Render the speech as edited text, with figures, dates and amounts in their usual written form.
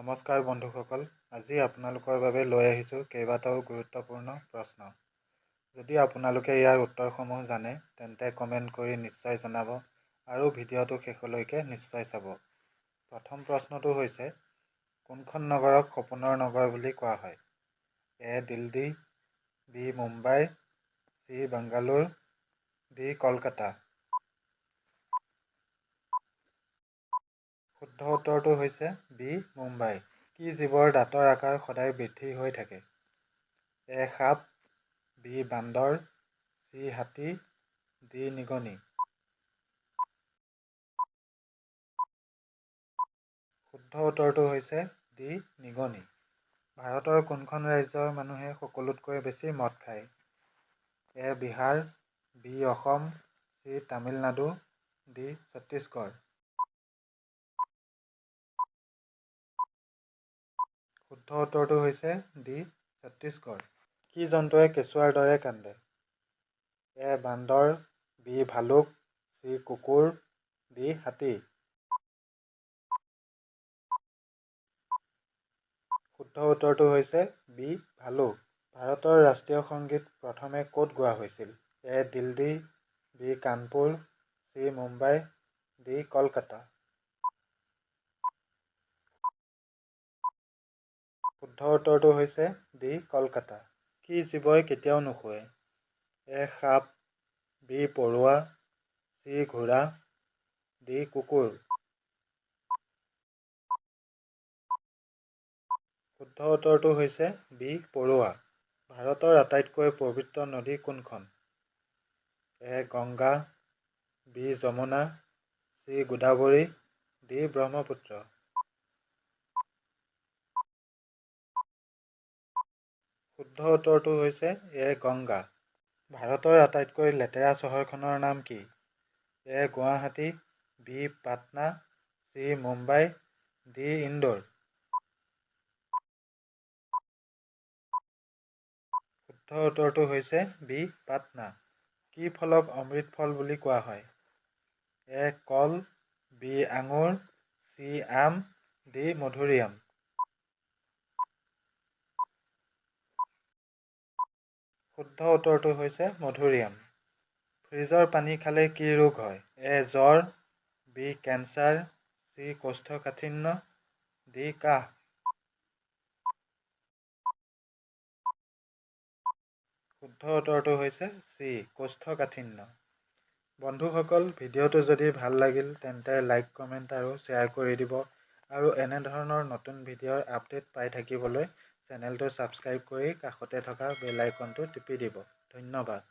নমস্কাৰ বন্ধুসকল, আজি আপোনালোকৰ বাবে লৈ আহিছোঁ কেইবাটাও গুৰুত্বপূৰ্ণ প্ৰশ্ন। যদি আপোনালোকে ইয়াৰ উত্তৰসমূহ জানে তেন্তে কমেণ্ট কৰি নিশ্চয় জনাব আৰু ভিডিঅ'টো শেষলৈকে নিশ্চয় চাব। প্ৰথম প্ৰশ্নটো হৈছে, কোনখন নগৰক সপোনৰ নগৰ বুলি কোৱা হয়? A Delhi, B Mumbai, C Bangalore, D Kolkata. শুদ্ধ উত্তৰটো হৈছে বি মুম্বাই। কি জীৱৰ দাঁতৰ আকাৰ সদায় বৃদ্ধি হৈ থাকে? এ সাপ, বি বান্দৰ, চি হাতী, ডি নিগনি। শুদ্ধ উত্তৰটো হৈছে ডি নিগনি। ভাৰতৰ কোনখন ৰাজ্যৰ মানুহে সকলোতকৈ বেছি মদ খায়? A Bihar, B Assam, C Tamil Nadu, D Chhattisgarh. শুদ্ধ উত্তৰটো হৈছে ডি ছত্তীশগড়। কি জন্তুৱে কেঁচুৱাৰ দৰে কান্দে? এ বান্দৰ, বি ভালুক, চি কুকুৰ, ডি হাতী। শুদ্ধ উত্তৰটো হৈছে বি ভালুক। ভাৰতৰ ৰাষ্ট্ৰীয় সংগীত প্ৰথমে ক'ত গোৱা হৈছিল? A Delhi, B Kanpur, C Mumbai, D Kolkata. শুদ্ধ উত্তৰটো হৈছে ডি কলকাতা। কি জীৱই কেতিয়াও নুশুৱে? এ সাপ, বি পৰুৱা, চি ঘোঁৰা, ডি কুকুৰ। শুদ্ধ উত্তৰটো হৈছে বি পৰুৱা। ভাৰতৰ আটাইতকৈ পবিত্ৰ নদী কোনখন? A Ganga, B Yamuna, C Godavari, D Brahmaputra. শুদ্ধ উত্তৰটো হৈছে এ গংগা। ভাৰতৰ আটাইতকৈ লেতেৰা চহৰখনৰ নাম কি? A Guwahati, B Patna, C Mumbai, D Indore. শুদ্ধ উত্তৰটো হৈছে বি পাটনা। কি ফলক অমৃত ফল বুলি কোৱা হয়? এ কল, বি আঙুৰ, চি আম, ডি মধুৰিআম। শুদ্ধ উত্তৰটো হৈছে মধুৰিআম। ফ্ৰিজৰ পানী খালে কি ৰোগ হয়? এ জ্বৰ, বি কেঞ্চাৰ, চি কোষ্ঠকাঠিন্য, ডি কাহ। শুদ্ধ উত্তৰটো হৈছে চি কোষ্ঠকাঠিন্য। বন্ধুসকল, ভিডিঅ'টো যদি ভাল লাগিল তেন্তে লাইক, কমেণ্ট আৰু শ্বেয়াৰ কৰি দিব আৰু এনেধৰণৰ নতুন ভিডিঅ'ৰ আপডেট পাই থাকিবলৈ চেনেলটো ছাবস্ক্ৰাইব কৰি কাষতে থকা বেল আইকনটো টিপি দিব। ধন্যবাদ।